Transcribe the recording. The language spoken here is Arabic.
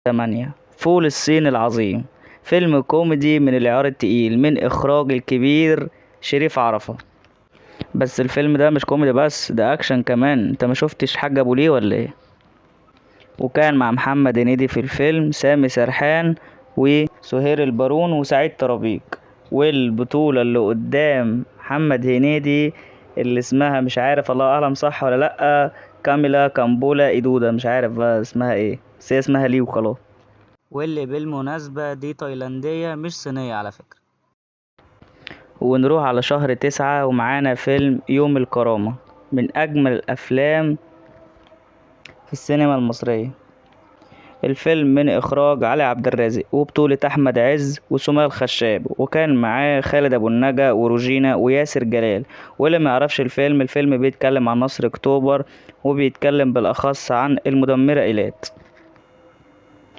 8. فول الصين العظيم، فيلم كوميدي من العيار التقيل من إخراج الكبير شريف عرفة. بس الفيلم ده مش كوميدي بس، ده أكشن كمان. انت ما شفتش حاج أبو ليه ولا ايه؟ وكان مع محمد هنيدي في الفيلم سامي سرحان وسهير البارون وسعيد طرابيق. والبطولة اللي قدام محمد هنيدي اللي اسمها مش عارف، الله أعلم صح ولا لأ، كاميلا كامبولا إيدودا، مش عارف بقى اسمها ايه، بس هي اسمها ليه وخلاص. واللي بالمناسبة دي تايلاندية مش صينية على فكرة. ونروح على شهر 9 ومعانا فيلم يوم الكرامة، من أجمل الأفلام في السينما المصرية. الفيلم من إخراج علي عبد الرازق وبطولة أحمد عز وسمية الخشاب، وكان معاه خالد أبو النجا وروجينا وياسر جلال. واللي ما يعرفش الفيلم بيتكلم عن نصر أكتوبر، وبيتكلم بالأخص عن المدمرة إيلات.